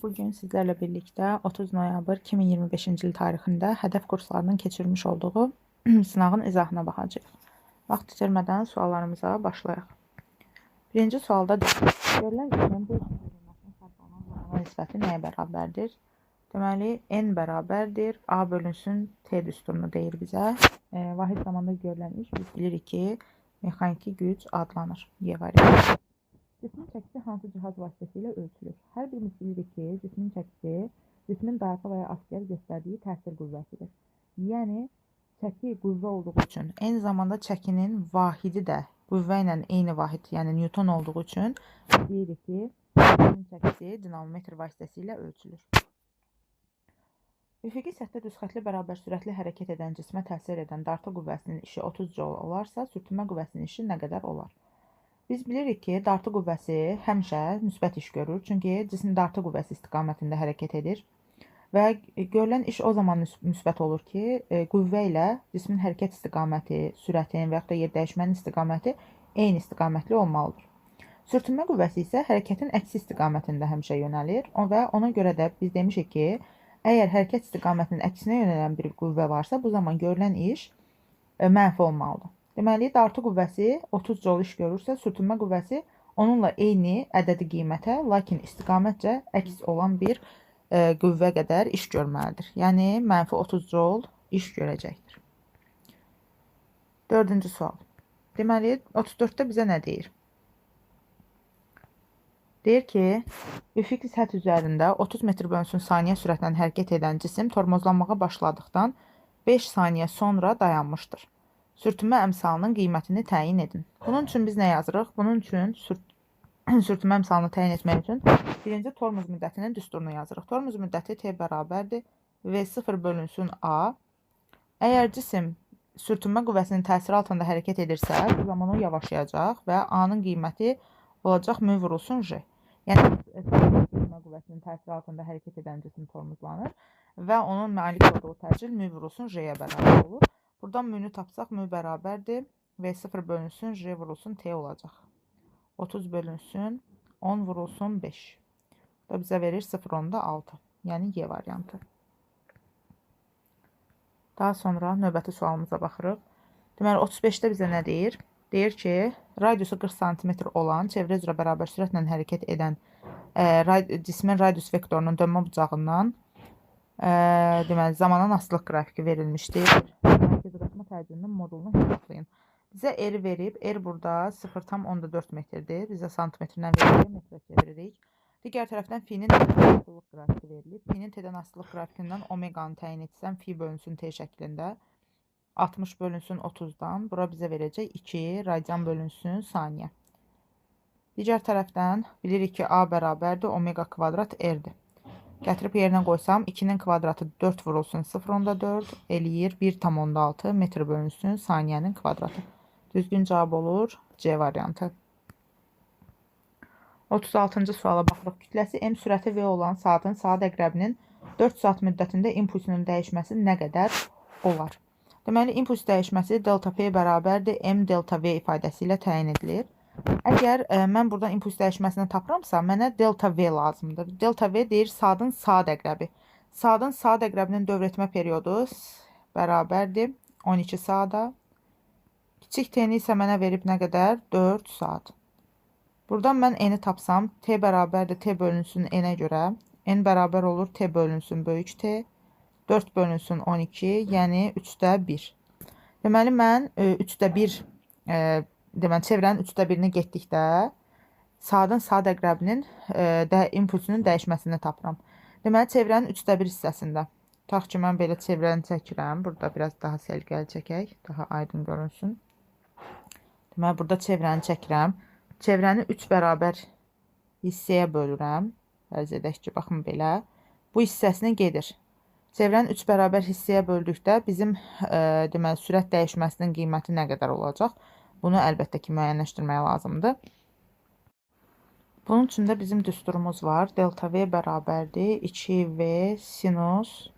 Bugün sizlerle birlikte 30 noyabr 2025-ci il tarixində hədəf kurslarının keçirmiş olduğu sınavın izahına baxacağıq. Vaxt itirmədən suallarımıza başlayaq. Birinci sualda verilən işin bu işin verilməsinin fərqlanan zamana nisbəti nəyə bərabərdir? Deməli, n bərabərdir, a bölünsün t düsturunu deyir bizə. Vahid zamanda görülən iş biz bilirik ki, mexaniki güc adlanır. Y variantı. Cismin çəkisi hansı cihaz vasitəsilə ölçülür? Hər birimiz bilirik ki, cismin çəkisi cismin dayağı və ya asker göstərdiyi təsir qüvvəsidir. Yəni, çəki qüvvə olduğu üçün, eyni zamanda çəkinin vahidi də qüvvə ilə eyni vahid, yəni Newton olduğu üçün deyirik ki, cismin çəkisi dinamometr vasitəsilə ölçülür. Üfüqi səthdə düz xətli bərabər sürətli hərəkət edən cismə təsir edən dartı qüvvəsinin işi 30 joule olarsa, sürtünmə qüvvəsinin işi nə qədər olar? Biz bilirik ki, dartı qüvvəsi həmişə müsbət iş görür. Çünki cism dartı qüvvəsi istiqamətində hərəkət edir. Və görülən iş o zaman müsbət olur ki, qüvvə ilə cismin hərəkət istiqaməti, sürətin və yaxud da yer dəyişmənin istiqaməti eyni istiqamətli olmalıdır. Sürtünmə qüvvəsi isə hərəkətin əksi istiqamətində həmişə yönəlir və ona görə də biz demişik ki, əgər hərəkət istiqamətinin əksinə yönələn bir qüvvə varsa, bu zaman görülən iş mənfi olmalıdır. Deməli, dartı qüvvəsi 30 joule iş görürsə, sürtünmə qüvvəsi onunla eyni ədədi qiymətə, lakin istiqamətcə əks olan bir qüvvə qədər iş görməlidir. Yəni, mənfi 30 joule iş görəcəkdir. Dördüncü sual. Deməli, 34-də bizə nə deyir? Deyir ki, üfüqi səth üzərində 30 metr bölünsün saniyə sürətlə hərəkət edən cisim tormozlanmağa başladıqdan 5 saniyə sonra dayanmışdır. Sürtünmə əmsalının qiymətini təyin edin. Bunun üçün biz nə yazırıq? Bunun üçün sürtünmə əmsalını təyin etmək üçün birinci tormuz müddətinin düsturunu yazırıq. Tormuz müddəti t bərabərdir V0 bölünsün A. Əgər cisim sürtünmə qüvvəsinin təsiri altında hərəkət edirsə, bu zaman o yavaşlayacaq və A-nın qiyməti olacaq mü vurulsun J. Yəni, sürtünmə qüvvəsinin təsiri altında hərəkət edən cisim tormuzlanır və onun malik olduğu təcil mü vurulsun J-yə bərabər olur. Buradan münü tapsaq, mü bərabərdir. V0 bölünsün, J vurulsun, T olacaq. 30 bölünsün, 10 vurulsun, 5. Bu da bizə verir 0,6. Yəni, Y variantı. Daha sonra növbəti sualımıza baxırıq. Deməli, 35-də bizə nə deyir? Deyir ki, radiusu 40 cm olan, çevrə üzrə bərabər sürətlə hərəkət edən cismin radius vektorunun dönmə bucağından deməli, zamanın asılılıq qrafiki verilmişdir. Qaçma təcilinin modulunu hesablayın. Bizə R verib, R burada 0,4 metrdir. Bizə santimetrdən verilir, metrə çeviririk. Digər tərəfdən F-nin asılılıq qrafiki verilib. F-nin T-dən asılılıq qrafikindən omeqanı təyin etsəm, F bölünsün T şəklində 60 bölünsün 30-dan. Bura bizə verəcək 2 radian bölünsün saniyə. Digər tərəfdən bilirik ki, A bərabərdir, omega kvadrat R-dir. Gətirib yerinə qoysam, 2-nin kvadratı 4 vurulsun 0,4 eləyir 1,6 metr bölünsün saniyənin kvadratı. Düzgün cavab olur C variantı. 36-cı suala baxırıq. Kütləsi M sürəti V olan saatın saat əqrəbinin 4 saat müddətində impulsunun dəyişməsi nə qədər olar? Deməli, impuls dəyişməsi delta P bərabərdir M delta V ifadəsi ilə təyin edilir. Əgər mən buradan impuls dəyişməsini tapıramsa, mənə delta V lazımdır. Delta V deyir saatın saat əqrəbi. Saatın saat əqrəbinin dövr etmə periodu bərabərdir 12 saata. Kiçik t-ni isə mənə verib nə qədər? 4 saat. Buradan mən n-i tapsam, t bərabərdir t bölünsün n-ə görə. N bərabər olur t bölünsün böyük t. 4 bölünsün 12, yəni 3də 1. Deməli, mən 3də 1 deməli, çevrənin 3də 1-ni getdikdə saatın saat əqrəbinin impulsunun dəyişməsini tapıram. Deməli, çevrənin 3də 1 hissəsində. Tutaq ki, mən belə çevrəni çəkirəm. Burada biraz daha səliqəli çəkək. Daha aydın görünsün. Deməli, burada çevrəni çəkirəm. Çevrəni 3 bərabər hissəyə bölürəm. Fərz edək ki, baxın belə. Bu hissəsini gedir. Çevrəni 3 bərabər hissəyə böldükdə bizim deməli, sürət dəyişməsinin qiyməti nə qədər olacaq? Bunu əlbəttə ki, müəyyənləşdirmək lazımdır. Bunun üçün də bizim düsturumuz var. Delta V bərabərdir 2V sinus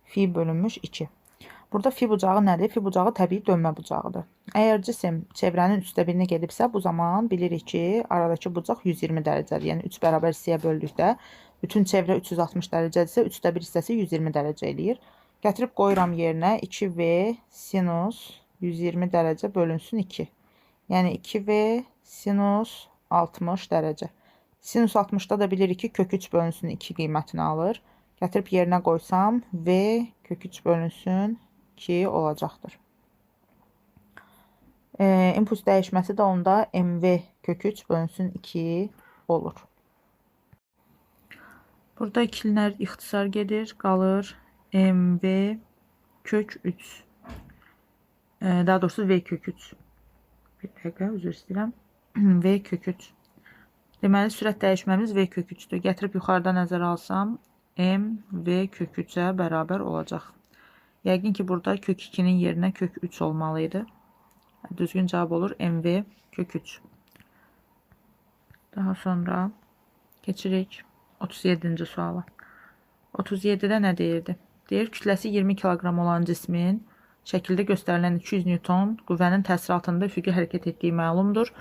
Fi bölünmüş 2. Burada Fi bucağı nədir? Fi bucağı təbii dönmə bucağıdır. Əgər cisim çevrənin 3də 1-ni gedibsə, bu zaman bilirik ki, aradakı bucaq 120 dərəcədir. Yəni 3 bərabər hissəyə böldükdə Bütün çevrə 360 dərəcədirsə, 3də 1 hissəsi 120 dərəcə eləyir. Gətirib qoyuram yerinə 2V sinus 120 dərəcə bölünsün 2. Yəni 2V sinus 60 dərəcə. Sinus 60-da da bilirik ki, kök 3 bölünsün 2 qiymətini alır. Gətirib yerinə qoysam, V kök 3 bölünsün 2 olacaqdır. İmpuls dəyişməsi də onda MV kök 3 bölünsün 2 olur. Burada ikililər ixtisar gedir, qalır MV kök 3. Daha doğrusu V kök 3. Bir dəqiqə, üzr istəyirəm. V kök 3. Deməli, sürət dəyişməmiz V kök 3-dür. Gətirib yuxarıda nəzərə alsam, M V kök 3-ə bərabər olacaq. Yəqin ki, burada kök 2-nin yerinə kök 3 olmalıydı. Düzgün cavab olur MV kök 3. Daha sonra keçirik 37-ci suala. 37-də nə deyirdi? Deyir, kütləsi 20 kiloqram olan cismin şəkildə göstərilən 200 Newton qüvvənin təsiri altında üfüqi hərəkət etdiyi məlumdur.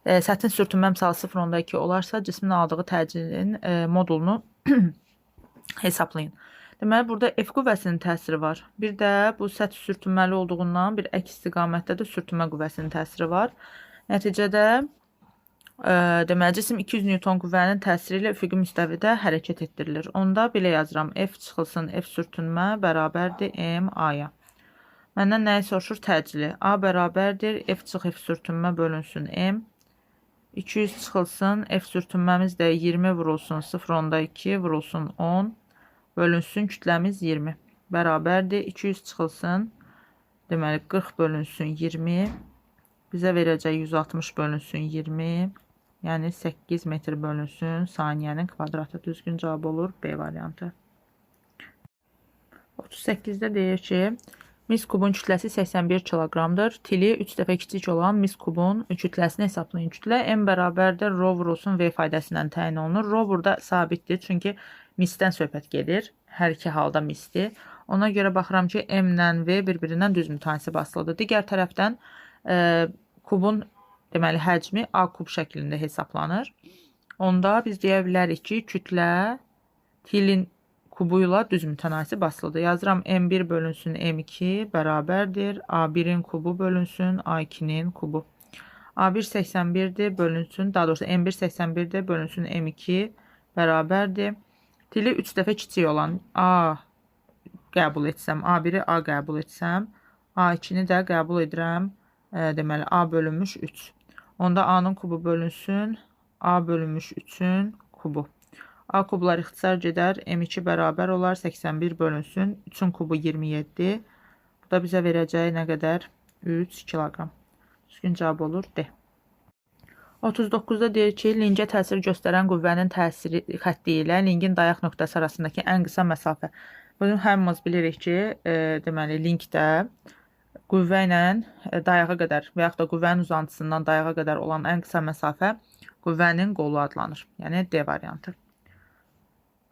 Səthin sürtünmə misalı 0.2 olarsa, cismin aldığı təcilin modulunu hesablayın. Deməli, burada F qüvvəsinin təsiri var. Bir də bu səthi sürtünməli olduğundan bir əks istiqamətdə də sürtünmə qüvvəsinin təsiri var. Nəticədə deməli, cisim 200 Newton qüvvənin təsiri ilə üfüqi müstəvidə hərəkət etdirilir. Onda belə yazıram. F çıxılsın F sürtünmə bərabərdir M A-ya. Məndən nəyi soruşur? Təcili. A bərabərdir F çıx F sürtünmə bölünsün M. 200 çıxılsın F sürtünməmiz də 20 vurulsun 0.2 vurulsun 10. Bölünsün kütləmiz 20. Bərabərdir 200 çıxılsın. Deməli 40 bölünsün 20. Bizə verəcək 160 bölünsün 20. Yəni 8 metr bölünsün saniyənin kvadratı. Düzgün cavab olur B variantı. 38-də deyir ki, mis kubun kütləsi 81 kiloqramdır. Tili 3 dəfə kiçik olan mis kubun kütləsini hesablayın. Kütlə M bərabərdir rho vurulsun V faydasından təyin olunur. Rho burada sabitdir, çünki misdən söhbət gedir. Hər iki halda misdir. Ona görə baxıram ki, M ilə V bir-birindən düz mütənasib asılıdır. Digər tərəfdən kubun deməli həcmi A kub şəklində hesablanır. Onda biz deyə bilərik ki, kütlə tilin kubu ilə düz mütənasib asılıdır. Yazıram M1 bölünsün M2 bərabərdir A1-in kubu bölünsün A2-nin kubu. A1 81-dir bölünsün, daha doğrusu M1 81-dir bölünsün M2 bərabərdir. Tili 3 dəfə kiçik olan A qəbul etsəm, A1-i A qəbul etsəm, A2-ni də qəbul edirəm, deməli A bölünmüş 3. Onda A-nın kubu bölünsün, A bölünmüş 3-ün kubu. A kublar ixtisar gedər, M2 bərabər olar, 81 bölünsün, 3-ün kubu 27. Bu da bizə verəcək nə qədər? 3 kiloqram. Düzgün cavab olur D. 39-da deyir ki, lingə təsir göstərən qüvvənin təsiri xətti ilə lingin dayaq nöqtəsi arasındakı ən qısa məsafə. Bunu hamımız bilirik ki, deməli, linkdə qüvvə ilə dayağa qədər və yaxud da qüvvənin uzantısından dayağa qədər olan ən qısa məsafə qüvvənin qolu adlanır. Yəni D variantı.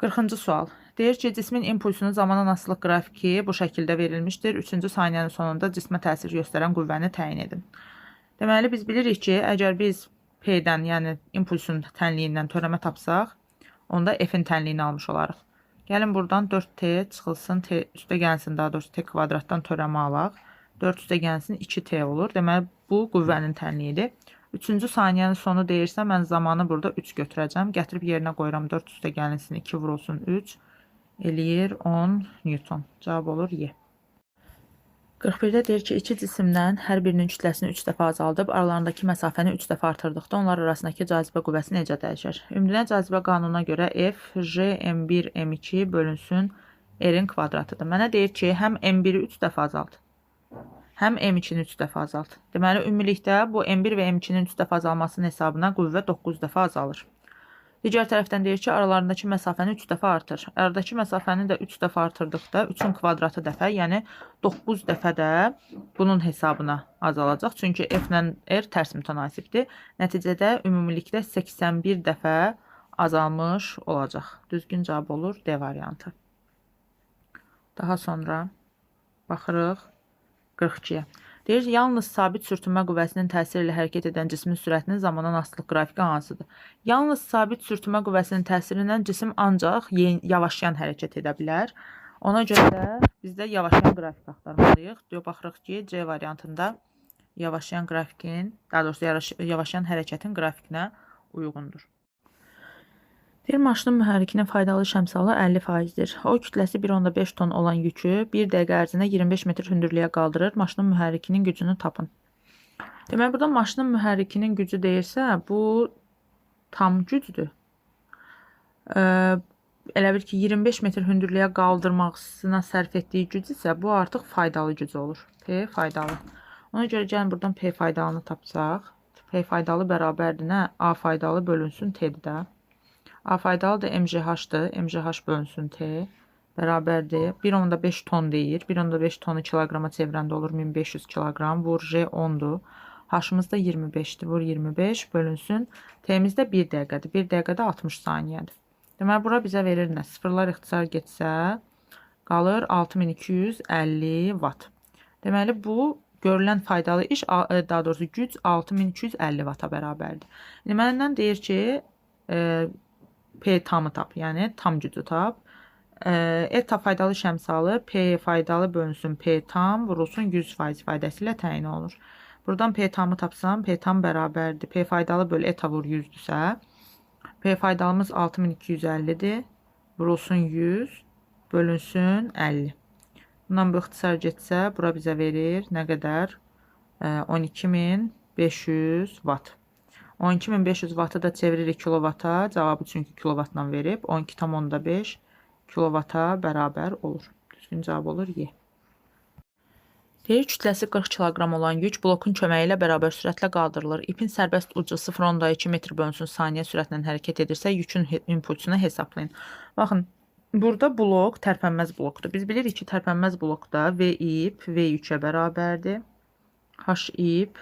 40-cı sual. Deyir ki, cismin impulsunun zamanla asılılıq qrafiki bu şəkildə verilmişdir. 3-cü saniyənin sonunda cismə təsir göstərən qüvvəni təyin edin. Deməli, biz bilirik ki, əgər biz P-dən, yəni impulsun tənliyindən törəmə tapsaq, onda F-in tənliyini almış olarıq. Gəlin buradan 4T çıxılsın, T üstə gəlsin, daha doğrusu T kvadratdan törəmə alaq. 4 üstə gəlsin, 2T olur. Deməli, bu qüvvənin tənliyidir. 3-cü saniyənin sonu deyirsə, mən zamanı burada 3 götürəcəm. Gətirib yerinə qoyuram, 4 üstə gəlinsin, 2 vurulsun 3. Eləyir 10 Newton. Cavab olur Y. 41-də deyir ki, iki cisimdən hər birinin kütləsini 3 dəfə azaldıb, aralarındakı məsafəni 3 dəfə artırdıqda onlar arasındakı cazibə qüvvəsi necə dəyişir? Ümumdünya cazibə qanununa görə F, J, M1, M2 bölünsün R-in kvadratıdır. Mənə deyir ki, həm M1-i 3 dəfə azalt, həm M2-ni 3 dəfə azalt. Deməli, ümumilikdə bu M1 və M2-nin 3 dəfə azalmasının hesabına qüvvə 9 dəfə azalır. Digər tərəfdən deyir ki, aralarındakı məsafəni 3 dəfə artır. Aradakı məsafəni də 3 dəfə artırdıqda 3-ün kvadratı dəfə, yəni 9 dəfə də bunun hesabına azalacaq. Çünki F ilə R tərs mütənasibdir. Nəticədə ümumilikdə 81 dəfə azalmış olacaq. Düzgün cavab olur D variantı. Daha sonra baxırıq 42-yə. Deyir, yalnız sabit sürtünmə qüvvəsinin təsiri ilə hərəkət edən cismin sürətinin zamandan asılılıq qrafiki hansıdır? Yalnız sabit sürtünmə qüvvəsinin təsiri ilə cisim ancaq yavaşlayan hərəkət edə bilər. Ona görə də biz də yavaşlayan qrafik axtarmalıyıq. Baxırıq ki, C variantında yavaşlayan qrafikin, daha doğrusu yavaşlayan hərəkətin qrafikinə uyğundur. Bir maşının mühərrikinin faydalı şəmsalı 50%-dir. O kütləsi 1.5 ton olan yükü 1 dəqiqə ərzində 25 metr hündürlüyə qaldırır. Maşının mühərrikinin gücünü tapın. Demək, burada maşının mühərrikinin gücü deyirsə, bu tam gücdür. Elə bir ki, 25 metr hündürlüyə qaldırmasına sərf etdiyi güc isə bu artıq faydalı güc olur. P faydalı. Ona görə gəlin buradan P faydalını tapsaq. P faydalı bərabərdir nə? A faydalı bölünsün T-dir də. A faydalı da MGH-dır. MGH bölünsün T bərabərdir. 1.5 ton deyir. 1.5 tonu kiloqrama çevirəndə olur 1500 kiloqram. Vur J 10'dur. H-ımız da 25'dir. Vur 25 bölünsün. T-miz də 1 dəqiqədir. 1 dəqiqədə 60 saniyədir. Deməli, bura bizə verir nə? Sıfırlar ixtisar getsə, qalır 6250 watt. Deməli, bu görülən faydalı iş, daha doğrusu güc 6250 watt-a bərabərdir. Məndən deyir ki, P tamı tap, yəni tam gücü tap. ETA faydalı şəmsalı P faydalı bölünsün P tam vurulsun 100% faydası ilə təyin olunur. Buradan P tamı tapsam, P tam bərabərdir. P faydalı bölü ETA vur 100-dürsə, P faydalımız 6250'dir. Vurulsun 100 bölünsün 50. Bundan bu ixtisar getsə, bura bizə verir nə qədər? 12500 watt. 12500 wattı da çeviririk kilovata. Cavabı çünki kilovatla verib. 12,5 kilovata bərabər olur. Düzgün cavab olur Y. Deyir, kütləsi 40 kiloqram olan yük blokun köməyi ilə bərabər sürətlə qaldırılır. İpin sərbəst ucu 0.2 metr bölünsün saniyə sürətlə hərəkət edirsə, yükün impulsunu hesablayın. Baxın, burada blok tərpənməz blokdur. Biz bilirik ki, tərpənməz blokda V ip V yükə bərabərdir. H ip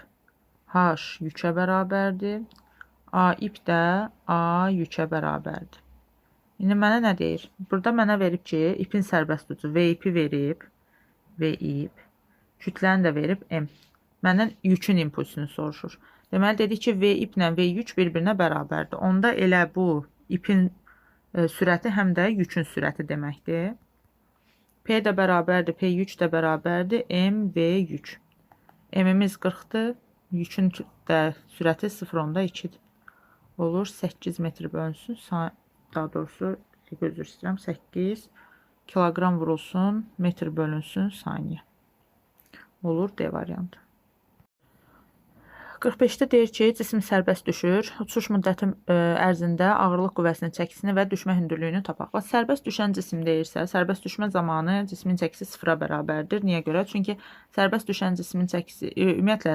H yükə bərabərdir. A ip də A yükə bərabərdir. İndi mənə nə deyir? Burada mənə verib ki, ipin sərbəst ucu V ipi verib. V ip. Kütləni də verib M. Məndən yükün impulsunu soruşur. Deməli, dedik ki, V ip ilə V yük bir-birinə bərabərdir. Onda elə bu ipin sürəti həm də yükün sürəti deməkdir. P də bərabərdir, P yük də bərabərdir, M, V yük. M-imiz 40'dır, yükün də sürəti 0.2'dir. Olur 8 metr bölünsün, daha doğrusu, gözür istəyirəm, 8 kiloqram vurulsun, metr bölünsün saniyə. Olur D variantı. 45'də deyir ki, cisim sərbəst düşür. Uçuş müddəti ərzində ağırlıq qüvvəsinin çəkisini və düşmə hündürlüyünü tapaq. Sərbəst düşən cisim deyirsə, sərbəst düşmə zamanı cismin çəkisi 0-a bərabərdir. Niyə görə? Çünki sərbəst düşən cismin çəkisi, ümumiyyətlə,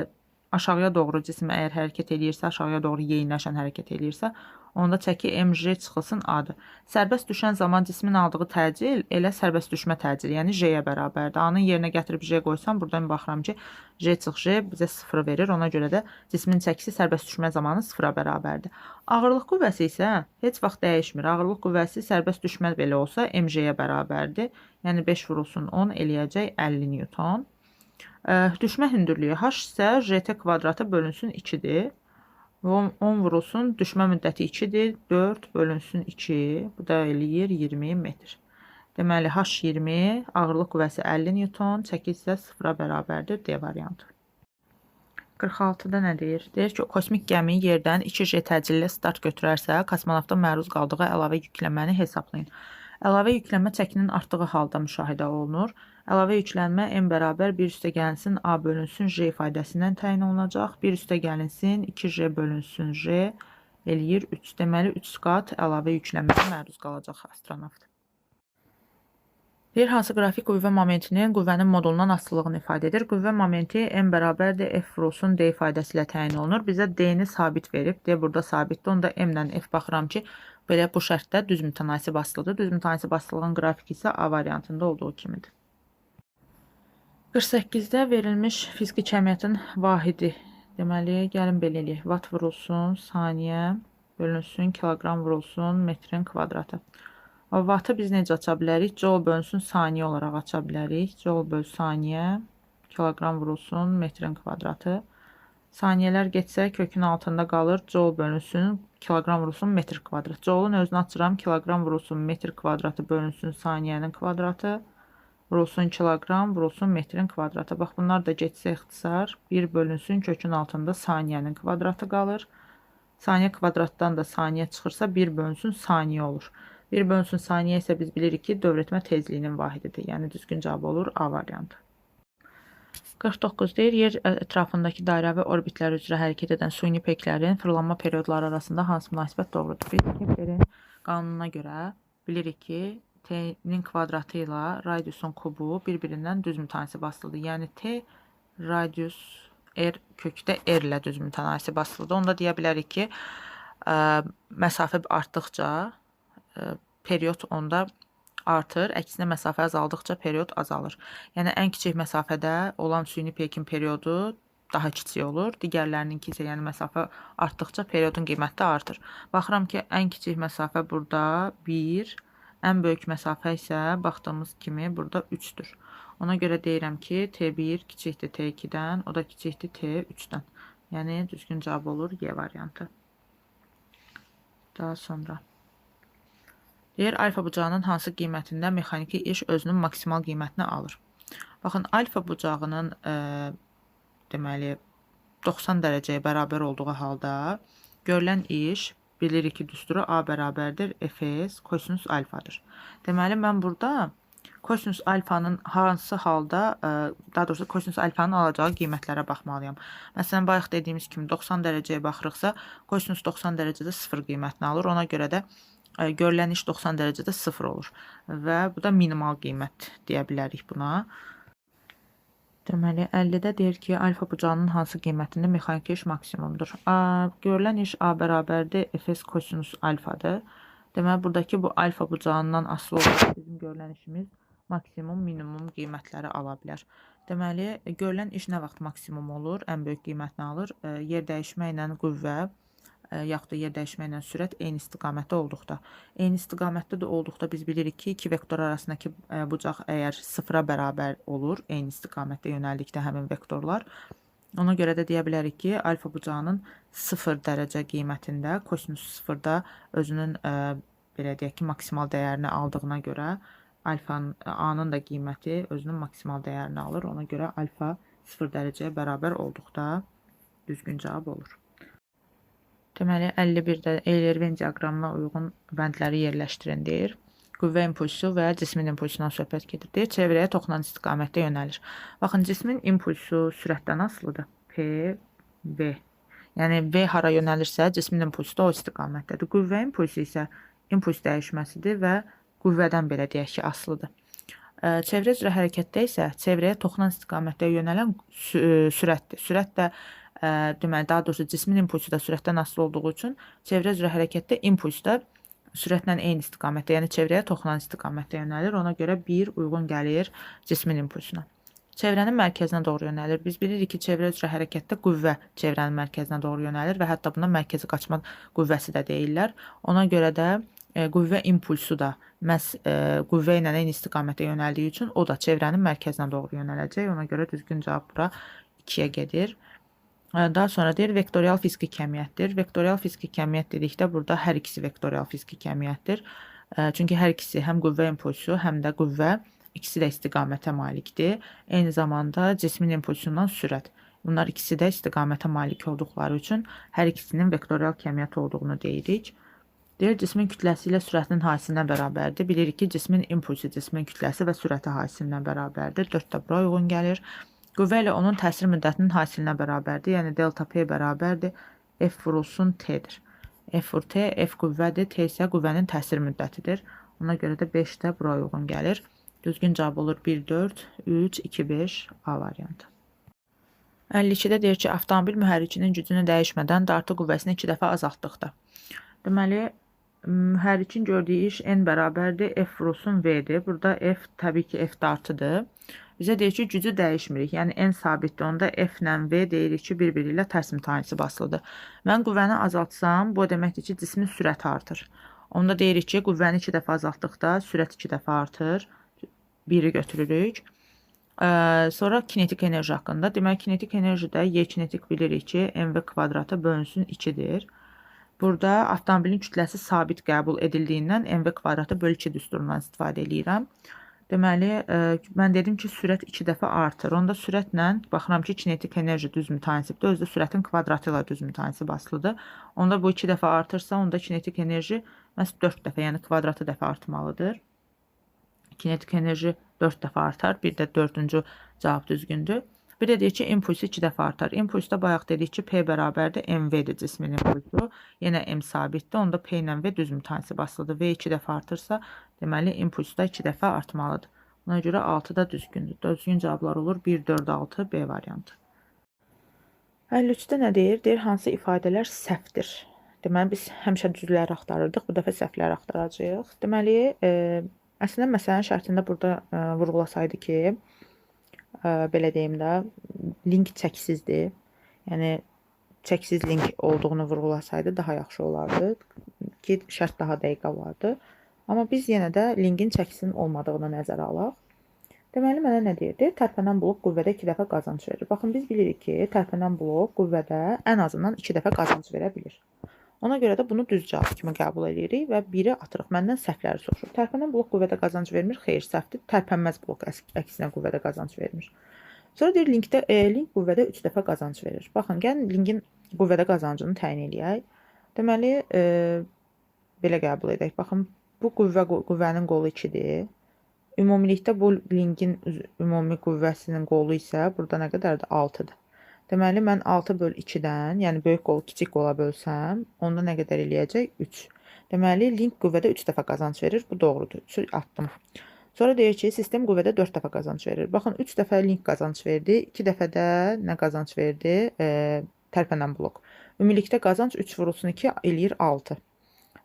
aşağıya doğru cisim əgər hərəkət edirsə, aşağıya doğru yeyinləşən hərəkət edirsə, onda çəki MJ çıxılsın A-dır. Sərbəst düşən zaman cismin aldığı təcil elə sərbəst düşmə təcili, yəni J-yə bərabərdir. A-nın yerinə gətirib J qoysam, buradan baxıram ki, J çıx J bizə 0 verir. Ona görə də cismin çəkisi sərbəst düşmə zamanı 0-a bərabərdir. Ağırlıq qüvvəsi isə heç vaxt dəyişmir. Ağırlıq qüvvəsi sərbəst düşmə belə olsa MJ-yə bərabərdir. Yəni 5 vurulsun 10 eləyəcək 50 Newton. Düşmə hündürlüyü H isə JT kvadratı bölünsün 2'dir. 10 vurulsun, düşmə müddəti 2'dir. 4 bölünsün 2, bu da eləyir 20 metr. Deməli, H20, ağırlıq qüvvəsi 50 Newton, çəki isə 0-a bərabərdir, D variantı. 46'da nə deyir? Deyir ki, kosmik gəmi yerdən 2J təcillə start götürərsə, kosmonavtın məruz qaldığı əlavə yüklənməni hesablayın. Əlavə yüklənmə çəkinin artdığı halda müşahidə olunur. Əlavə yüklənmə M bərabər 1 üstə gəlinsin A bölünsün J ifadəsindən təyin olunacaq. 1 üstə gəlinsin 2J bölünsün J eləyir 3. Deməli 3 qat əlavə yüklənməyə məruz qalacaq astronavt. Bir hansı qrafik qüvvə momentinin qüvvənin modulundan asılılığını ifadə edir. Qüvvə momenti M bərabərdir F vurulsun D ifadəsi ilə təyin olunur. Bizə D-ni sabit verib. D burada sabitdir. Onda M-dən F baxıram ki, belə bu şərtdə düz mütənasib asılıdır. Düz mütənasib asılığın qrafiki isə A variantında olduğu kimidir. 48'də verilmiş fiziki kəmiyyətin vahidi. Deməli, gəlin belə eləyək. Watt vurulsun, saniyə bölünsün, kiloqram vurulsun, metrin kvadratı. Wattı biz necə aça bilərik? Joule bölünsün, saniyə olaraq aça bilərik. Joule böl saniyə, kiloqram vurulsun metrin kvadratı. Saniyələr getsə kökün altında qalır. Joule bölünsün kiloqram vurulsun metr kvadrat. Joule'un özünü açıram. Kiloqram vurulsun metr kvadratı bölünsün saniyənin kvadratı. Vurulsun kiloqram vurulsun metrin kvadratı. Bax bunlar da getsə ixtisar. 1 bölünsün kökün altında saniyənin kvadratı qalır. Saniyə kvadratdan da saniyə çıxırsa 1 bölünsün saniyə olur. 1 bölünsün saniyə isə biz bilirik ki, dövrətmə tezliyinin vahididir. Yəni düzgün cavab olur A variantı. 49 deyir, yer ətrafındakı dairə və orbitlər üzrə hərəkət edən süni peklərin fırlanma periodları arasında hansı münasibət doğrudur? Biz Keplerin qanununa görə bilirik ki, T-nin kvadratı ilə radiusun kubu bir-birindən düz mütənasib asılıdır. Yəni T radius R kökdə R ilə düz mütənasib asılıdır. Onda deyə bilərik ki, məsafə artdıqca period onda artır, əksinə məsafə azaldıqca period azalır. Yəni ən kiçik məsafədə olan süni pekin periodu daha kiçik olur. Digərlərininki isə yəni məsafə artdıqca periodun qiyməti də artır. Baxıram ki, ən kiçik məsafə burada 1, ən böyük məsafə isə baxdığımız kimi burada 3-dür. Ona görə deyirəm ki, T1 kiçikdir T2-dən, o da kiçikdir T3-dən. Yəni düzgün cavab olur Y variantı. Daha sonra deyir, alfa bucağının hansı qiymətində mexaniki iş özünün maksimal qiymətini alır? Baxın, alfa bucağının deməli 90 dərəcəyə bərabər olduğu halda görülən iş bilirik ki, düsturu A bərabərdir Fs kosinus alfadır. Deməli, mən burada kosinus alfanın hansı halda, daha doğrusu kosinus alfanın alacağı qiymətlərə baxmalıyam. Məsələn, bayaq dediyimiz kimi 90 dərəcəyə baxırıqsa, kosinus 90 dərəcədə 0 qiymətini alır. Ona görə də görülən iş 90 dərəcədə 0 olur və bu da minimal qiymət deyə bilərik buna. Deməli, 50-də deyir ki, alfa bucağının hansı qiymətində mexaniki iş maksimumdur. Görülən iş A bərabərdir Fs kosinus alfadır. Deməli, buradakı bu alfa bucağından asılı olaraq bizim görülən işimiz maksimum, minimum qiymətləri ala bilər. Deməli, görülən iş nə vaxt maksimum olur, ən böyük qiymətini alır? Yer dəyişmə ilə qüvvə yaxud da yer dəyişmə ilə sürət eyni istiqamətdə olduqda. Eyni istiqamətdə də olduqda biz bilirik ki, iki vektor arasındakı bucaq əgər sıfıra bərabər olur, eyni istiqamətdə yönəldikdə həmin vektorlar. Ona görə də deyə bilərik ki, alfa bucağının 0 dərəcə qiymətində, kosinus 0-da özünün belə deyək ki, maksimal dəyərini aldığına görə A-nın da qiyməti özünün maksimal dəyərini alır. Ona görə alfa 0 dərəcəyə bərabər olduqda düzgün cavab olur. Deməli, 51-də Eyler-Venn diaqramına uyğun bəndləri yerləşdirin deyir. Qüvvə impulsu və cismin impulsundan söhbət gedir deyir. Çevrəyə toxunan istiqamətdə yönəlir. Baxın, cismin impulsu sürətdən asılıdır. P, V. Yəni, V hara yönəlirsə, cismin impulsu da o istiqamətdədir. Qüvvə impulsu isə impuls dəyişməsidir və qüvvədən belə deyək ki, asılıdır. Çevrə üzrə hərəkətdə isə çevrəyə toxunan istiqamətdə yönələn sürətdir. Sürət də deməli, daha doğrusu cismin impulsu da sürətdən asılı olduğu üçün çevrə üzrə hərəkətdə impuls da sürətlə eyni istiqamətdə, yəni çevrəyə toxunan istiqamətdə yönəlir. Ona görə 1 uyğun gəlir cismin impulsuna. Çevrənin mərkəzinə doğru yönəlir. Biz bilirik ki, çevrə üzrə hərəkətdə qüvvə çevrənin mərkəzinə doğru yönəlir və hətta buna mərkəzi qaçma qüvvəsi də deyirlər. Ona görə də qüvvə impulsu da məhz qüvvə ilə eyni istiqamətdə yönəldiyi üçün o da çevrənin mərkəzinə doğru yönələcək. Ona görə düzgün cavab bura 2-yə gedir. Daha sonra deyir, vektorial fiziki kəmiyyətdir. Vektorial fiziki kəmiyyət dedikdə burada hər ikisi vektorial fiziki kəmiyyətdir. Çünki hər ikisi həm qüvvə impulsu, həm də qüvvə ikisi də istiqamətə malikdir. Eyni zamanda cismin impulsundan sürət. Bunlar ikisi də istiqamətə malik olduqları üçün hər ikisinin vektorial kəmiyyət olduğunu deyirik. Deyir, cismin kütləsi ilə sürətinin hasilinə bərabərdir. Bilirik ki, cismin impulsu, cismin kütləsi və sürəti hasilinə bərabərdir. 4 də bura uyğun gəlir. Qüvvə ilə onun təsir müddətinin hasilinə bərabərdir. Yəni, delta P bərabərdir. F vurulsun T'dir. F vur T, F qüvvədir. T isə qüvvənin təsir müddətidir. Ona görə də 5 də bura uyğun gəlir. Düzgün cavab olur 1, 4, 3, 2, 5 A variantı. 52-də deyir ki, avtomobil mühərrikinin gücünü dəyişmədən dartı qüvvəsini 2 dəfə azaltdıqda. Deməli, mühərrikin gördüyü iş N bərabərdir. F vurulsun V-dir. Burada F təbii ki, F dartıdır. Bizə deyir ki, gücü dəyişmirik. Yəni, N sabitdir. Onda F ilə V deyirik ki, bir-biri ilə tərs mütənasib asılıdır. Mən qüvvəni azaltsam, bu deməkdir ki, cismin sürəti artır. Onda deyirik ki, qüvvəni 2 dəfə azaltdıqda sürət 2 dəfə artır. 1-i götürürük. Sonra kinetik enerji haqqında. Deməli, kinetik enerjidə Y kinetik bilirik ki, mv kvadratı bölünsün 2-dir. Burada avtomobilin kütləsi sabit qəbul edildiyindən mv kvadratı bölü 2 düsturundan istifadə edirəm. Deməli, mən dedim ki, sürət 2 dəfə artır. Onda sürətlə baxıram ki, kinetik enerji düz mütənsibdir. Özü də sürətin kvadratı ilə düz mütənsib asılıdır. Onda bu 2 dəfə artırsa, onda kinetik enerji məhz 4 dəfə, yəni kvadratı dəfə artmalıdır. Kinetik enerji 4 dəfə artar. Bir də 4-cü cavab düzgündür. Bir də deyir ki, impulsu 2 dəfə artar. İmpulsda bayaq dedik ki, P bərabərdir mv-dir cismin impulsu. Yenə M sabitdir. Onda P ilə V düz mütənsib asılıdır. V 2 dəfə artırsa, deməli impulsda 2 dəfə artmalıdır. Buna görə 6 da düzgündür. Düzgün cavablar olur 1, 4, 6 B variantı. 53-də nə deyir? Deyir, hansı ifadələr səhvdir? Deməli, biz həmişə düzləri axtarırdıq. Bu dəfə səhvləri axtaracağıq. Deməli, əslində məsələnin şərtində burada vurğulasaydı ki, belə deyim də, link çəksizdir. Yəni, çəksiz link olduğunu vurğulasaydı daha yaxşı olardı ki, şərt daha dəqiq olardı. Amma biz yenə də linkin çəkisinin olmadığını nəzərə alaq. Deməli, mənə nə deyirdi? Tərpənən blok qüvvədə 2 dəfə qazanc verir. Baxın, biz bilirik ki, tərpənən blok qüvvədə ən azından 2 dəfə qazanc verə bilir. Ona görə də bunu düz cavab kimi qəbul edirik və 1-i atırıq. Məndən səhvləri soruşur. Tərpənən blok qüvvədə qazanc vermir. Xeyr, səhvdir. Tərpənməz blok əksinə qüvvədə qazanc vermir. Sonra deyir, link qüvvədə 3 dəfə qazanc verir. Baxın, gəlin linkin qüvvədə qazancını təyin edək. Deməli, belə qəbul edək. Baxın, bu qüvvənin qolu 2-dir. Ümumilikdə bu linkin ümumi qüvvəsinin qolu isə burada nə qədərdir? 6-dır. Deməli, mən 6 böl 2-dən, yəni böyük qolu kiçik qola bölsəm, onda nə qədər eləyəcək? 3. Deməli, link qüvvədə 3 dəfə qazanc verir. Bu doğrudur. 3 atdım. Sonra deyir ki, sistem qüvvədə 4 dəfə qazanc verir. Baxın, 3 dəfə link qazanc verdi. 2 dəfə də nə qazanc verdi? Tərpənən blok. Ümumilikdə qazanc 3 vurulsun 2 eləyir 6.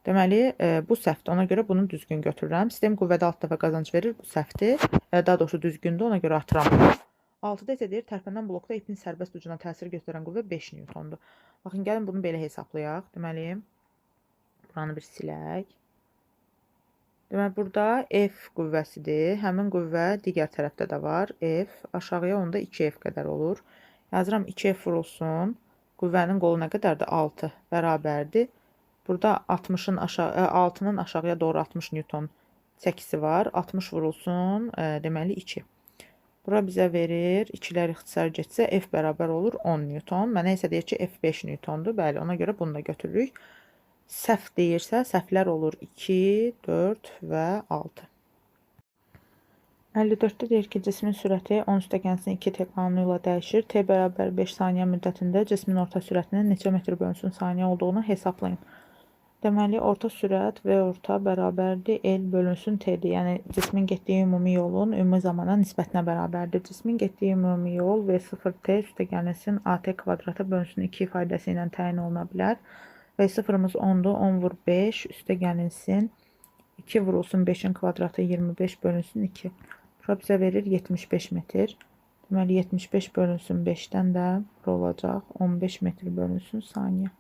Deməli, bu səhvdir. Ona görə bunu düzgün götürürəm. Sistem qüvvədə 6 dəfə qazanc verir. Bu səhvdir. Daha doğrusu düzgündür. Ona görə atıram. 6-da isə deyir, tərpənən blokda ipin sərbəst ucuna təsir göstərən qüvvə 5 Newtondur. Baxın, gəlin bunu belə hesablayaq. Deməli, buranı bir silək. Deməli, burada F qüvvəsidir. Həmin qüvvə digər tərəfdə də var. F aşağıya onda 2F qədər olur. Yazıram 2F vurulsun. Qüvvənin qolu nə qədərdir? 6 bərabərdir. Burada 6-nın aşağıya doğru 60 Newton çəkisi var. 60 vurulsun, deməli 2. Bura bizə verir, 2-lər ixtisar getsə F bərabər olur 10 Newton. Mənə isə deyir ki, F 5 Newtondur. Bəli, ona görə bunu da götürürük. Səhv deyirsə, səhvlər olur 2, 4 və 6. 54-də deyir ki, cismin sürəti 10 + 2 t qanunu ilə dəyişir. T bərabər 5 saniyə müddətində cismin orta sürətinin neçə metr bölünsün saniyə olduğunu hesablayın. Deməli, orta sürət V orta bərabərdir L bölünsün T-dir. Yəni, cismin getdiyi ümumi yolun ümumi zamana nisbətinə bərabərdir. Cismin getdiyi ümumi yol V0T üstəgəlsin AT kvadratı bölünsün 2 ifadəsi ilə təyin oluna bilər. V0-ımız 10-dur. 10 vur 5 üstəgəlsin 2 vurulsun 5-in kvadratı 25 bölünsün 2. Bura bizə verir 75 metr. Deməli, 75 bölünsün 5-dən də bura olacaq 15 metr bölünsün saniyə.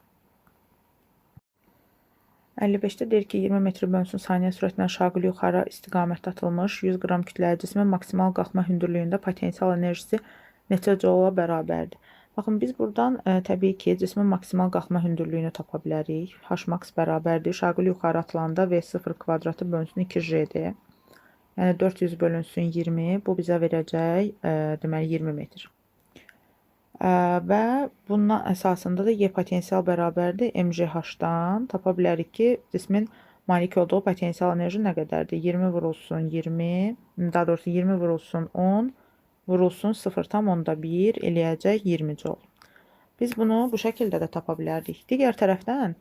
55-də deyir ki, 20 metr bölünsün saniyə sürətindən şaquli yuxarı istiqamətdə atılmış 100 qram kütləli cismin maksimal qalxma hündürlüyündə potensial enerjisi neçə joula bərabərdir? Baxın, biz buradan təbii ki, cismin maksimal qalxma hündürlüyünü tapa bilərik. Hmax bərabərdir. Şaquli yuxarı atılanda V0 kvadratı bölünsün 2J-dir. Yəni 400 bölünsün 20. Bu bizə verəcək, deməli, 20 metr. Və bundan əsasında da Y potensial bərabərdir MGH-dan. Tapa bilərik ki, cismin malik olduğu potensial enerji nə qədərdir? 20 vurulsun 20, daha doğrusu 20 vurulsun 10, vurulsun 0,1 eləyəcək 20 joule. Biz bunu bu şəkildə də tapa bilərdik. Digər tərəfdən,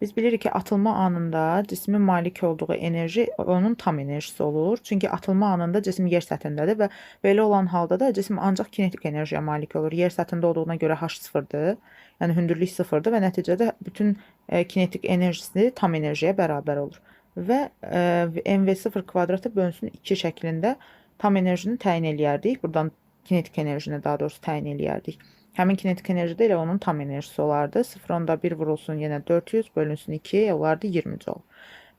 biz bilirik ki, atılma anında cismin malik olduğu enerji onun tam enerjisi olur. Çünki atılma anında cisim yer səthindədir və belə olan halda da cisim ancaq kinetik enerjiyə malik olur. Yer səthində olduğuna görə H sıfırdır, yəni hündürlük sıfırdır və nəticədə bütün kinetik enerjisi tam enerjiyə bərabər olur. Və mv0 kvadratı bölünsün 2 şəklində tam enerjini təyin eləyərdik. Buradan kinetik enerjini daha doğrusu təyin eləyərdik. Həmin kinetik enerji də elə onun tam enerjisi olardı. 0,1 vurulsun yenə 400 bölünsün 2 olardı 20 joule.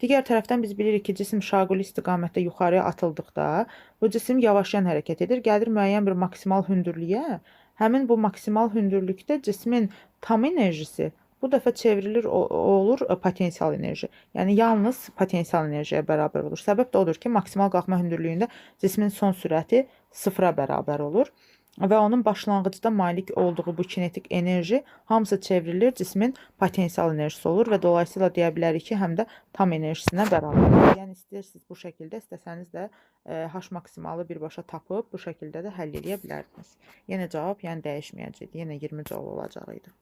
Digər tərəfdən biz bilirik ki, cisim şaquli istiqamətdə yuxarıya atıldıqda bu cisim yavaşayan hərəkət edir, gəlir müəyyən bir maksimal hündürlüyə. Həmin bu maksimal hündürlükdə cismin tam enerjisi bu dəfə çevrilir olur potensial enerji. Yəni yalnız potensial enerjiyə bərabər olur. Səbəb də odur ki, maksimal qalxma hündürlüyündə cismin son sürəti sıfıra bərabər olur və onun başlanğıcda malik olduğu bu kinetik enerji hamısı çevrilir, cismin potensial enerjisi olur və dolayısıyla deyə bilərik ki, həm də tam enerjisinə bərabərdir. Yəni istəyirsiniz bu şəkildə, istəsəniz də H maksimalı birbaşa tapıb bu şəkildə də həll edə bilərdiniz. Yenə cavab dəyişməyəcəkdi. Yenə 20 joule olacaqdı.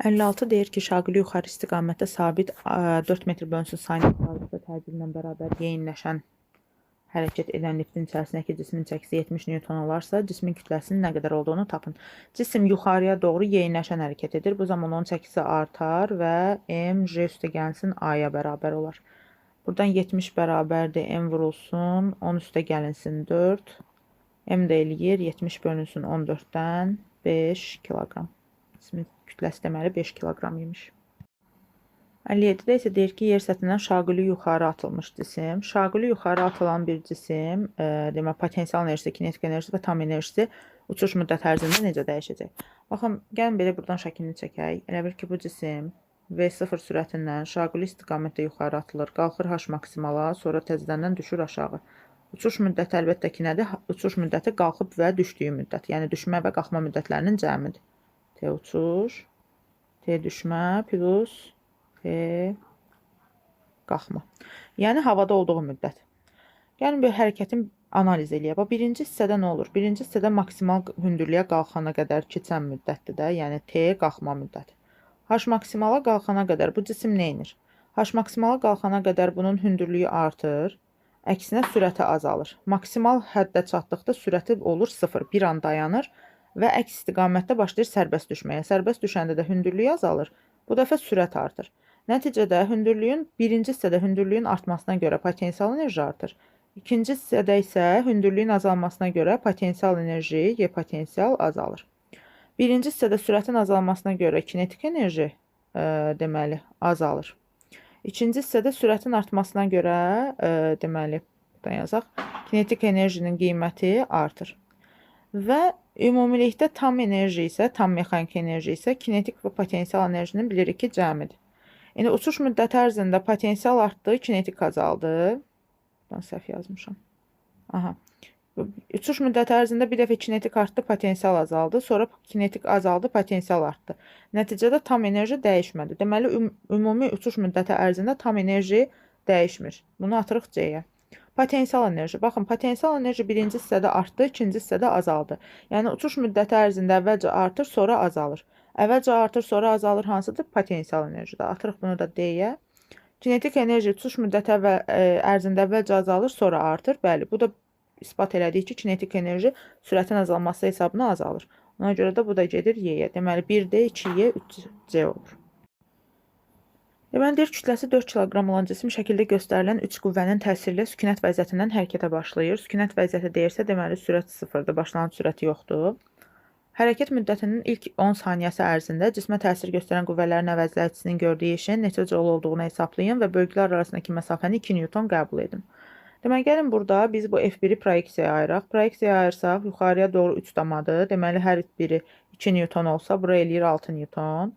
56 deyir ki, şaquli yuxarı istiqamətdə sabit 4 metr bölünsün saniyə kvadratı təcili ilə bərabər yeyinləşən hərəkət edən liftin içərisindəki cismin çəkisi 70 Newton olarsa, cismin kütləsinin nə qədər olduğunu tapın. Cisim yuxarıya doğru yeyinləşən hərəkət edir. Bu zaman onun çəkisi artar və m j üstə gəlsin a-ya bərabər olar. Buradan 70 bərabərdir, m vurulsun, 10 üstə gəlinsin 4. M də eləyir 70 bölünsün 14-dən 5 kiloqram. Cismin kütləsi deməli 5 kiloqram imiş. 57-də isə deyir ki, yer səthindən şaquli yuxarı atılmış cisim. Şaquli yuxarı atılan bir cisim, demək, potensial enerjisi, kinetik enerjisi və tam enerjisi uçuş müddət ərzində necə dəyişəcək? Baxın, gəlin belə buradan şəklini çəkək. Elə bil ki, bu cisim V0 sürətindən şaquli istiqamətdə yuxarı atılır, qalxır H maksimala, sonra təzədəndən düşür aşağı. Uçuş müddəti əlbəttə ki, nədir? Uçuş müddəti qalxıb və düşdüyü müddət, yəni düşmə və qalxma müddətlərinin cəmidir. T uçuş, T düşmə plus T qalxma. Yəni havada olduğu müddət. Gəlin bir hərəkətin analiz eləyək. Birinci hissədə nə olur? Birinci hissədə maksimal hündürlüyə qalxana qədər keçən müddətdir də, yəni T qalxma müddəti. H maksimala qalxana qədər bu cisim nə edir? H maksimala qalxana qədər bunun hündürlüyü artır, əksinə sürəti azalır. Maksimal həddə çatdıqda sürəti olur 0, bir an dayanır və əks istiqamətdə başlayır sərbəst düşməyə. Sərbəst düşəndə də hündürlüyü azalır. Bu dəfə sürət artır. Nəticədə birinci hissədə hündürlüyün artmasına görə potensial enerji artır. İkinci hissədə isə hündürlüyün azalmasına görə potensial enerji, potensial azalır. Birinci hissədə sürətin azalmasına görə kinetik enerji deməli azalır. İkinci hissədə sürətin artmasına görə deməli yazaq, kinetik enerjinin qiyməti artır. Və ümumilikdə tam enerji isə, tam mexanik enerji isə kinetik və potensial enerjinin bilirik ki, cəmidir. Yəni uçuş müddəti ərzində potensial artdı, kinetik azaldı. Ben səhv yazmışam. Aha. Uçuş müddəti ərzində bir dəfə kinetik artdı, potensial azaldı. Sonra kinetik azaldı, potensial artdı. Nəticədə tam enerji dəyişmədi. Deməli, ümumi uçuş müddəti ərzində tam enerji dəyişmir. Bunu atırıq C-yə. Potensial enerji. Baxın, potensial enerji birinci hissədə artdı, ikinci hissədə azaldı. Yəni, uçuş müddəti ərzində əvvəlcə artır, sonra azalır. Əvvəlcə artır, sonra azalır hansıdır? Potensial enerjidə. Atırıq bunu da D-yə. Kinetik enerji uçuş müddəti ərzində əvvəlcə azalır, sonra artır. Bəli, bu da isbat elədik ki, kinetik enerji sürətin azalması hesabına azalır. Ona görə də bu da gedir Y-yə. Deməli, 1D, 2Y, 3C olur. Deməli, deyir, kütləsi 4 kiloqram olan cisim şəkildə göstərilən 3 qüvvənin təsirlə sükunət vəziyyətindən hərəkətə başlayır. Sükunət vəziyyəti deyirsə, deməli, sürət sıfırdır, başlanğıc sürəti yoxdur. Hərəkət müddətinin ilk 10 saniyəsi ərzində cismə təsir göstərən qüvvələrin əvəzləyicisinin gördüyü işin neçə joule olduğunu hesablayın və bölgülər arasındakı məsafəni 2 Newton qəbul edin. Deməli, gəlin burada biz bu F1-i proyeksiyaya ayıraq. Proyeksiyaya ayırsaq, yuxarıya doğru 3 damadır. Deməli, hər biri 2 Newton olsa, bura eləyir 6 Newton.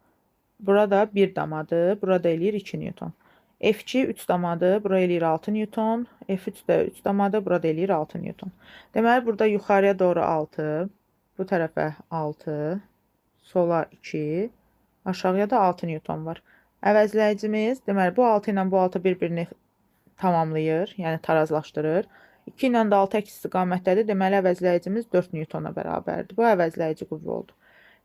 Burada 1 damadır, burada eləyir 2 Newton. F2 3 damadır, bura eləyir 6 Newton. F3 də 3 damadır, burada eləyir 6 Newton. Deməli, burada yuxarıya doğru 6, bu tərəfə 6, sola 2, aşağıya da 6 Newton var. Əvəzləyicimiz, deməli, bu 6 ilə bu 6 bir-birini tamamlayır, yəni tarazlaşdırır. 2 ilə də 6 əks istiqamətdədir, deməli, əvəzləyicimiz 4 Newtona bərabərdir. Bu əvəzləyici qüvvə oldu.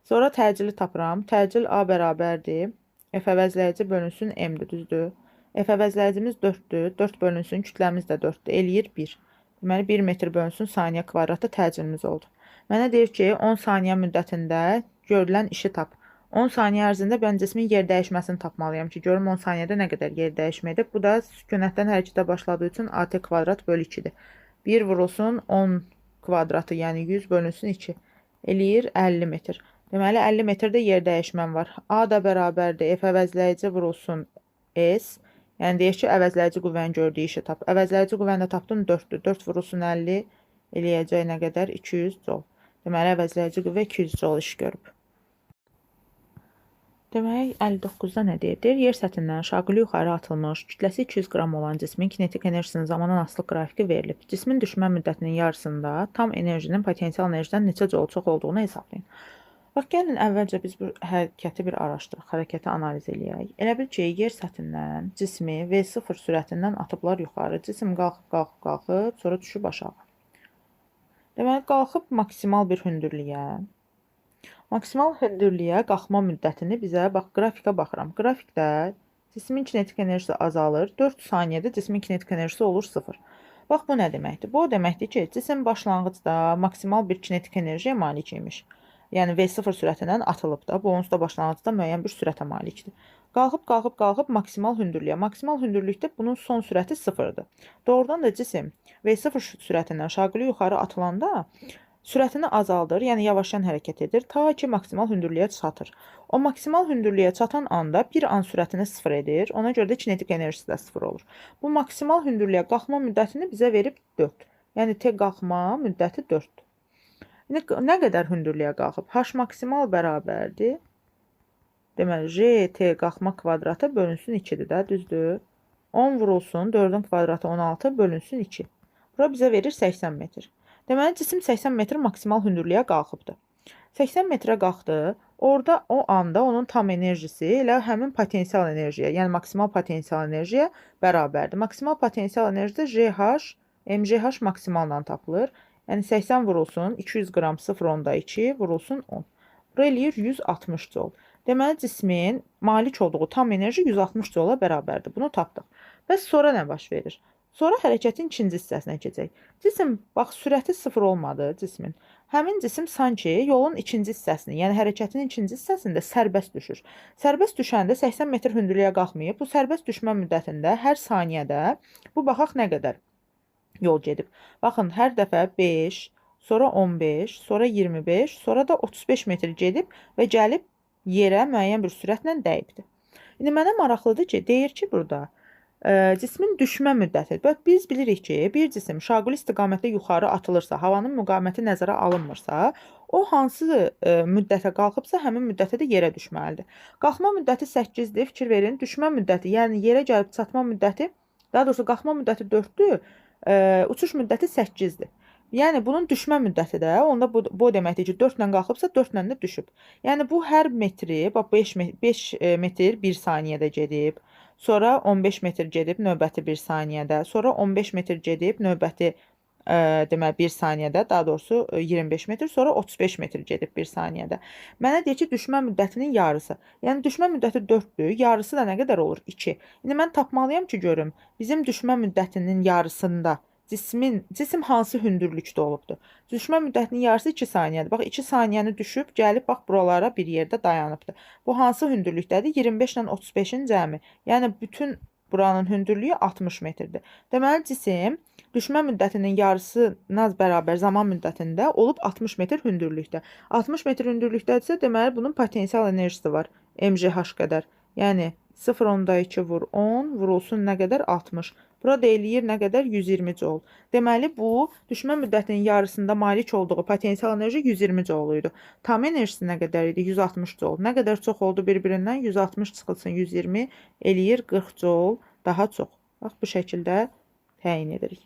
Sonra təcili tapıram. Təcil A bərabərdir. F əvəzləyici bölünsün M-dir, düzdür. F əvəzləyicimiz 4-dür. 4 bölünsün, kütləmiz də 4-dür. Eləyir 1. Deməli, 1 metr bölünsün saniyə kvadratı təcilimiz oldu. Mənə deyir ki, 10 saniyə müddətində görülən işi tap. 10 saniyə ərzində mən cismin yer dəyişməsini tapmalıyam ki, görüm 10 saniyədə nə qədər yer dəyişməkdir. Bu da sükunətdən hərəkətə başladığı üçün AT kvadrat bölü 2-dir. 1 vurulsun 10 kvadratı, yəni 100 bölünsün 2. Eləyir 50 metr. Deməli, 50 metrdə yer dəyişməm var. A da bərabərdir. F əvəzləyici vurulsun S. Yəni deyək ki, əvəzləyici qüvvənin gördüyü işi tap. Əvəzləyici qüvvəni də tapdın 4-dür. 4 vurulsun 50 eləyəcək nə qədər? 200 Joule. Deməli, əvəzləyici qüvvə 200 Joule iş görüb. Demək, 59-da nə deyir? Deyir, yer səthindən şaquli yuxarı atılmış, kütləsi 200 qram olan cismin kinetik enerjisinin zamandan asılı qrafiki verilib. Cismin düşmə müddətinin yarısında tam enerjinin potensial enerjidən neçə Joule çox olduğunu hesablayın. Bax, gəlin əvvəlcə biz bu hərəkəti bir araşdıraq, hərəkəti analiz eləyək. Elə bil ki, yer səthindən cismi V0 sürətindən atıblar yuxarı. Cisim qalxıb, sonra düşüb aşağı. Deməli, qalxıb maksimal bir hündürlüyə. Maksimal hündürlüyə qalxma müddətini bizə, bax, qrafikə baxıram. Qrafikdə cismin kinetik enerjisi azalır, 4 saniyədə cismin kinetik enerjisi olur 0. Bax, bu nə deməkdir? Bu o deməkdir ki, cisim başlanğıcda maksimal bir kinetik enerjiyə malik imiş. Yəni V0 sürətindən atılıb da, bu onsuz da başlanğıcda müəyyən bir sürətə malikdir. Qalxıb maksimal hündürlüyə. Maksimal hündürlükdə bunun son sürəti 0-dır. Doğrudan da cisim V0 sürətindən şaquli yuxarı atılanda sürətini azaldır, yəni yavaşlayan hərəkət edir, ta ki maksimal hündürlüyə çatır. O maksimal hündürlüyə çatan anda bir an sürətini 0 edir, ona görə də kinetik enerjisi də 0 olur. Bu maksimal hündürlüyə qalxma müddətini bizə verib 4. Yəni T qalxma müddəti 4-dür. Nə qədər hündürlüyə qalxıb? H maksimal bərabərdir. Deməli, T qalxma kvadratı bölünsün 2-dir də, düzdür? 10 vurulsun, 4-ün kvadratı 16 bölünsün 2. Bura bizə verir 80 metr. Deməli, cisim 80 metr maksimal hündürlüyə qalxıbdır. 80 metrə qalxdı, orada o anda onun tam enerjisi elə həmin potensial enerjiyə, yəni maksimal potensial enerjiyə bərabərdir. Maksimal potensial enerji də MGH maksimaldan tapılır. Yəni 80 vurulsun 200 qram 0,2 vurulsun 10. Bu eləyir 160 Joule. Deməli, cismin malik olduğu tam enerji 160 Joule-a bərabərdir. Bunu tapdıq. Bəs sonra nə baş verir? Sonra hərəkətin ikinci hissəsinə keçək. Cisim, bax, sürəti 0 olmadı cismin. Həmin cisim sanki yolun ikinci hissəsini, yəni hərəkətin ikinci hissəsində sərbəst düşür. Sərbəst düşəndə 80 metr hündürlüyə qalxmayıb. Bu sərbəst düşmə müddətində hər saniyədə, bu baxaq nə qədər yol gedib. Baxın, hər dəfə 5, sonra 15, sonra 25, sonra da 35 metr gedib və gəlib yerə müəyyən bir sürətlə dəyibdir. İndi mənə maraqlıdır ki, deyir ki, burada cismin düşmə müddəti. Biz bilirik ki, bir cisim şaquli istiqamətdə yuxarı atılırsa, havanın müqaməti nəzərə alınmırsa, o hansı müddətə qalxıbsa, həmin müddətə də yerə düşməlidir. Qalxma müddəti 8-dir, fikir verin. Düşmə müddəti, yəni yerə gəlib çatma müddəti, daha doğrusu qalxma müddəti 4-dür, uçuş müddəti 8-dir. Yəni bunun düşmə müddəti də onda bu deməkdir ki, 4 ilə qalxıbsa 4 ilə də düşüb. Yəni bu hər metri, bax 5 metr 1 saniyədə gedib, sonra 15 metr gedib növbəti 1 saniyədə, sonra 15 metr gedib növbəti demək 1 saniyədə, daha doğrusu 25 metr, sonra 35 metr gedib 1 saniyədə. Mənə deyir ki, düşmə müddətinin yarısı. Yəni düşmə müddəti 4-dür, yarısı da nə qədər olur? 2. İndi mən tapmalıyam ki, görüm, bizim düşmə müddətinin yarısında cisim hansı hündürlükdə olubdur? Düşmə müddətinin yarısı 2 saniyədir. Bax, 2 saniyəni düşüb, gəlib bax buralara bir yerdə dayanıbdır. Bu hansı hündürlükdədir? 25 ilə 35-in cəmi. Yəni bütün buranın hündürlüyü 60 metrdir. Deməli, cisim düşmə müddətinin yarısına bərabər zaman müddətində olub 60 metr hündürlükdə. 60 metr hündürlükdədirsə, deməli, bunun potensial enerjisi var. MGH qədər. Yəni 0,2 vur 10 vurulsun nə qədər? 60. Burada eləyir nə qədər? 120 Joule. Deməli, bu düşmə müddətinin yarısında malik olduğu potensial enerji 120 Joule idi. Tam enerjisi nə qədər idi? 160 Joule. Nə qədər çox oldu bir-birindən? 160 çıxılsın 120 eləyir 40 Joule daha çox. Bax, bu şəkildə təyin edirik.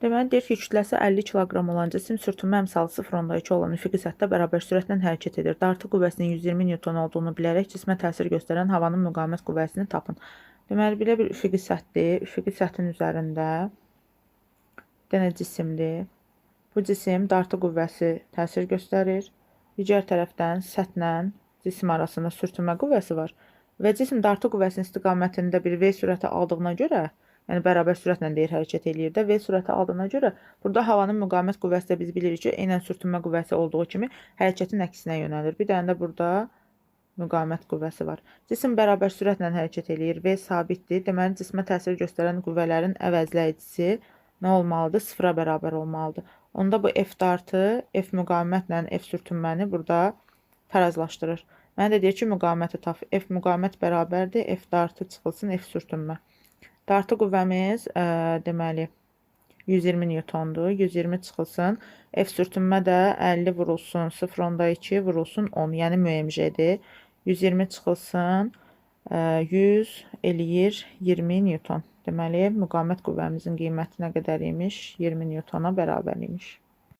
Deməli, deyir ki, kütləsi 50 kiloqram olan cisim sürtünmə əmsalı 0,2 olan üfüqi səthdə bərabər sürətlə hərəkət edir. Dartı qüvvəsinin 120 Newton olduğunu bilərək cismə təsir göstərən havanın müqavimət qüvvəsini tapın. Deməli, belə bir üfüqi səthdir. Üfüqi səthin üzərində dənə cisimdir. Bu cisim dartı qüvvəsi təsir göstərir. Digər tərəfdən səthlə cisim arasında sürtünmə qüvvəsi var. Və cisim dartı qüvvəsinin istiqamətində bir V sürəti aldığına görə, yəni bərabər sürətlə deyir hərəkət eləyir də, V sürəti aldığına görə, burada havanın müqavimət qüvvəsi də biz bilirik ki, eynən sürtünmə qüvvəsi olduğu kimi hərəkətin əksinə yönəlir. Bir dənə də burada müqavimət qüvvəsi var. Cisim bərabər sürətlə hərəkət eləyir, V sabitdir. Deməli, cismə təsir göstərən qüvvələrin əvəzləyicisi nə olmalıdır? 0-a bərabər olmalıdır. Onda bu F dartı, F müqavimətlə F sürtünməni burada tarazlaşdırır. Mənə də deyir ki, müqaməti tap. F müqamət bərabərdir. F dartı çıxılsın, F sürtünmə. Dartı qüvvəmiz deməli 120 Newtondur. 120 çıxılsın. F sürtünmə də 50 vurulsun 0.2 vurulsun 10. Yəni müəmjədir. 120 çıxılsın 100 eləyir 20 Newton. Deməli, müqamət qüvvəmizin qiyməti nə qədər imiş? 20 Newtona bərabər imiş.